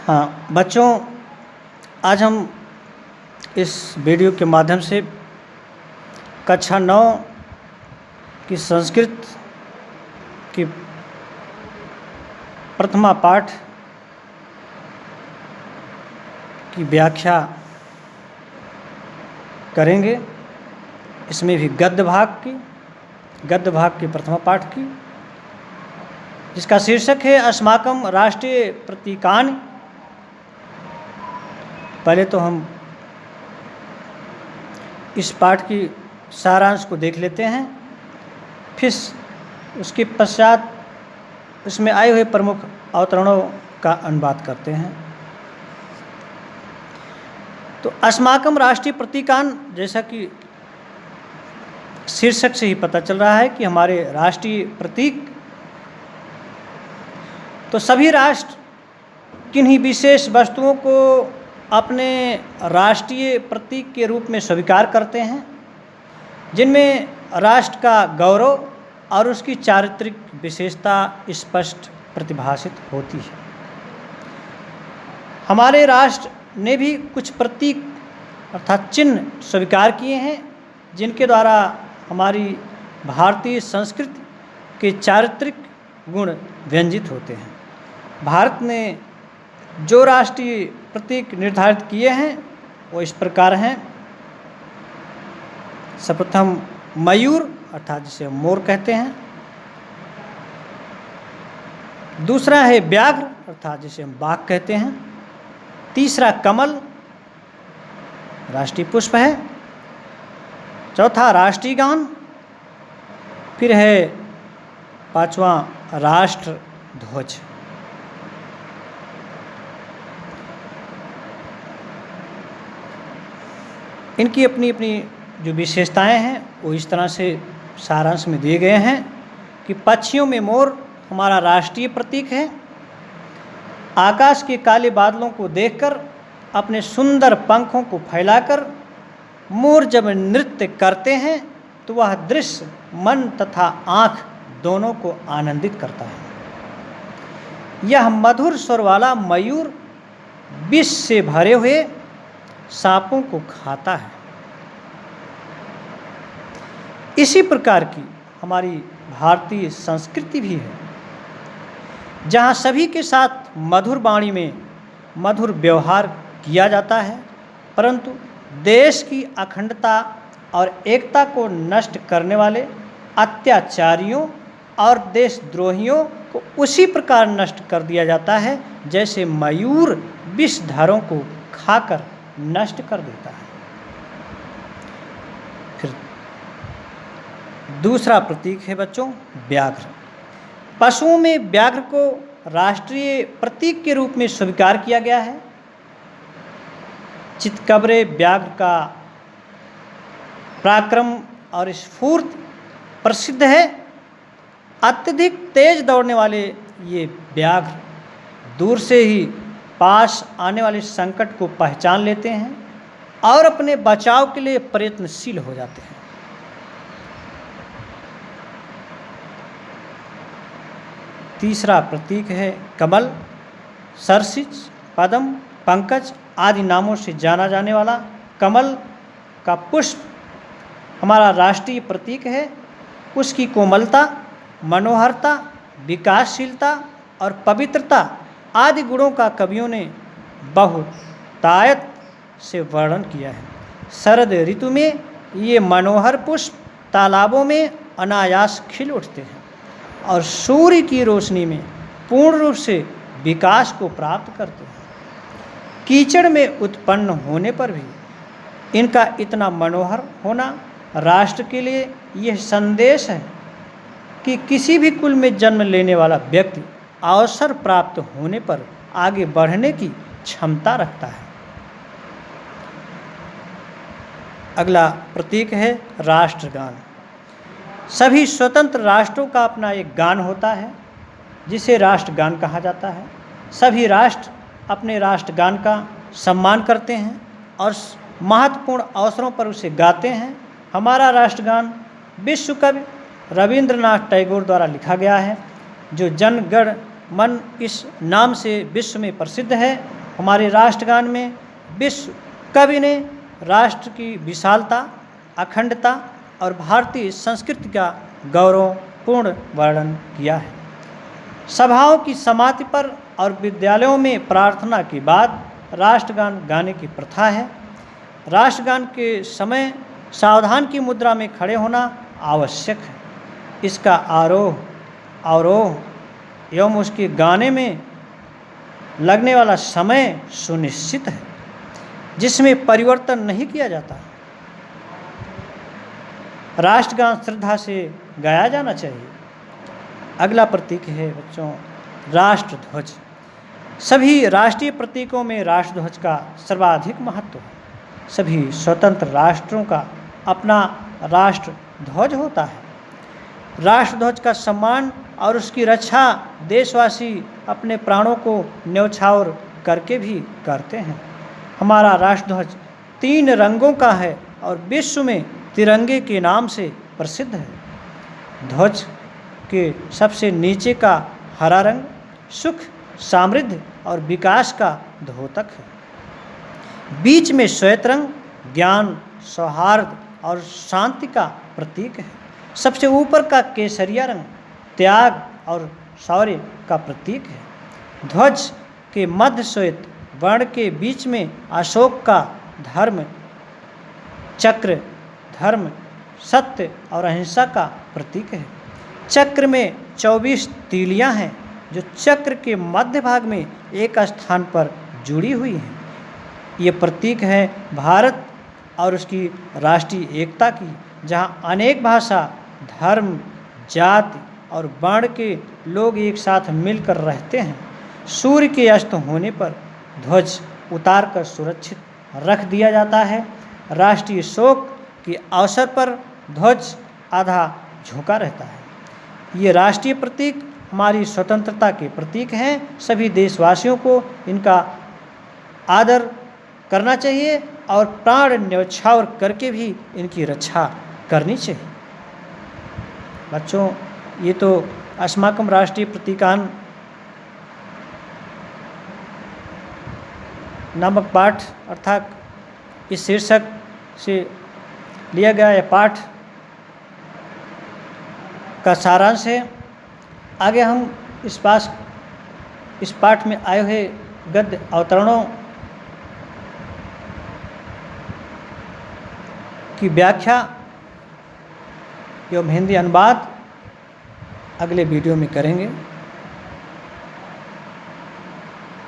हाँ बच्चों, आज हम इस वीडियो के माध्यम से कक्षा 9 की संस्कृत की प्रथमा पाठ की व्याख्या करेंगे। इसमें भी गद्य भाग की प्रथमा पाठ की, जिसका शीर्षक है अस्माकं राष्ट्रीय प्रतीकानि। पहले तो हम इस पाठ की सारांश को देख लेते हैं, फिर उसके पश्चात इसमें आए हुए प्रमुख अवतरणों का अनुवाद करते हैं। तो अस्माकं राष्ट्रीय प्रतीकान, जैसा कि शीर्षक से ही पता चल रहा है कि हमारे राष्ट्रीय प्रतीक, तो सभी राष्ट्र किन्हीं विशेष वस्तुओं को अपने राष्ट्रीय प्रतीक के रूप में स्वीकार करते हैं, जिनमें राष्ट्र का गौरव और उसकी चारित्रिक विशेषता स्पष्ट प्रतिभाषित होती है। हमारे राष्ट्र ने भी कुछ प्रतीक अर्थात चिन्ह स्वीकार किए हैं, जिनके द्वारा हमारी भारतीय संस्कृति के चारित्रिक गुण व्यंजित होते हैं। भारत ने जो राष्ट्रीय प्रतीक निर्धारित किए हैं वो इस प्रकार हैं। सर्वप्रथम मयूर अर्थात जिसे मोर कहते हैं, दूसरा है व्याघ्र अर्थात जिसे हम बाघ कहते हैं, तीसरा कमल राष्ट्रीय पुष्प है, चौथा राष्ट्रीय गान, फिर है पांचवा राष्ट्र ध्वज। इनकी अपनी अपनी जो विशेषताएं हैं वो इस तरह से सारांश में दिए गए हैं कि पक्षियों में मोर हमारा राष्ट्रीय प्रतीक है। आकाश के काले बादलों को देखकर अपने सुंदर पंखों को फैलाकर मोर जब नृत्य करते हैं तो वह दृश्य मन तथा आँख दोनों को आनंदित करता है। यह मधुर स्वर वाला मयूर विष से भरे हुए सांपों को खाता है। इसी प्रकार की हमारी भारतीय संस्कृति भी है, जहाँ सभी के साथ मधुर वाणी में मधुर व्यवहार किया जाता है, परंतु देश की अखंडता और एकता को नष्ट करने वाले अत्याचारियों और देशद्रोहियों को उसी प्रकार नष्ट कर दिया जाता है जैसे मयूर विषधरों को खाकर नष्ट कर देता है। फिर दूसरा प्रतीक है बच्चों व्याघ्र। पशुओं में व्याघ्र को राष्ट्रीय प्रतीक के रूप में स्वीकार किया गया है। चितकबरे व्याघ्र का पराक्रम और स्फूर्ति प्रसिद्ध है। अत्यधिक तेज दौड़ने वाले ये व्याघ्र दूर से ही पास आने वाले संकट को पहचान लेते हैं और अपने बचाव के लिए प्रयत्नशील हो जाते हैं। तीसरा प्रतीक है कमल। सरसिज, पद्म, पंकज आदि नामों से जाना जाने वाला कमल का पुष्प हमारा राष्ट्रीय प्रतीक है। उसकी कोमलता, मनोहरता, विकासशीलता और पवित्रता आदि गुणों का कवियों ने बहुतायत से वर्णन किया है। शरद ऋतु में ये मनोहर पुष्प तालाबों में अनायास खिल उठते हैं और सूर्य की रोशनी में पूर्ण रूप से विकास को प्राप्त करते हैं। कीचड़ में उत्पन्न होने पर भी इनका इतना मनोहर होना राष्ट्र के लिए यह संदेश है कि किसी भी कुल में जन्म लेने वाला व्यक्ति अवसर प्राप्त होने पर आगे बढ़ने की क्षमता रखता है। अगला प्रतीक है राष्ट्रगान। सभी स्वतंत्र राष्ट्रों का अपना एक गान होता है जिसे राष्ट्रगान कहा जाता है। सभी राष्ट्र अपने राष्ट्रगान का सम्मान करते हैं और महत्वपूर्ण अवसरों पर उसे गाते हैं। हमारा राष्ट्रगान विश्व कवि रविंद्रनाथ टैगोर द्वारा लिखा गया है, जो जन गण मन इस नाम से विश्व में प्रसिद्ध है। हमारे राष्ट्रगान में विश्व कवि ने राष्ट्र की विशालता, अखंडता और भारतीय संस्कृति का गौरवपूर्ण वर्णन किया है। सभाओं की समाप्ति पर और विद्यालयों में प्रार्थना के बाद राष्ट्रगान गाने की प्रथा है। राष्ट्रगान के समय सावधान की मुद्रा में खड़े होना आवश्यक है। इसका आरोह अवरोह एवं उसके गाने में लगने वाला समय सुनिश्चित है, जिसमें परिवर्तन नहीं किया जाता। राष्ट्रगान श्रद्धा से गाया जाना चाहिए। अगला प्रतीक है बच्चों राष्ट्रध्वज। सभी राष्ट्रीय प्रतीकों में राष्ट्रध्वज का सर्वाधिक महत्व है। सभी स्वतंत्र राष्ट्रों का अपना राष्ट्रध्वज होता है। राष्ट्रध्वज का सम्मान और उसकी रक्षा देशवासी अपने प्राणों को न्यौछावर करके भी करते हैं। हमारा राष्ट्रध्वज 3 रंगों का है और विश्व में तिरंगे के नाम से प्रसिद्ध है। ध्वज के सबसे नीचे का हरा रंग सुख, समृद्धि और विकास का द्योतक है। बीच में श्वेत रंग ज्ञान, सौहार्द और शांति का प्रतीक है। सबसे ऊपर का केसरिया रंग त्याग और शौर्य का प्रतीक है। ध्वज के मध्य श्वेत वर्ण के बीच में अशोक का धर्म चक्र, धर्म, सत्य और अहिंसा का प्रतीक है। चक्र में 24 तीलियां हैं जो चक्र के मध्य भाग में एक स्थान पर जुड़ी हुई हैं। ये प्रतीक है भारत और उसकी राष्ट्रीय एकता की, जहाँ अनेक भाषा, धर्म, जाति और वर्ण के लोग एक साथ मिलकर रहते हैं। सूर्य के अस्त होने पर ध्वज उतारकर सुरक्षित रख दिया जाता है। राष्ट्रीय शोक के अवसर पर ध्वज आधा झुका रहता है। ये राष्ट्रीय प्रतीक हमारी स्वतंत्रता के प्रतीक हैं। सभी देशवासियों को इनका आदर करना चाहिए और प्राण न्यौछावर करके भी इनकी रक्षा करनी चाहिए। बच्चों, ये तो अस्माकं राष्ट्रीय प्रतीकान नामक पाठ अर्थात इस शीर्षक से लिया गया यह पाठ का सारांश है। आगे हम इस पाठ में आए हुए गद्य अवतरणों की व्याख्या एवं हिंदी अनुवाद अगले वीडियो में करेंगे।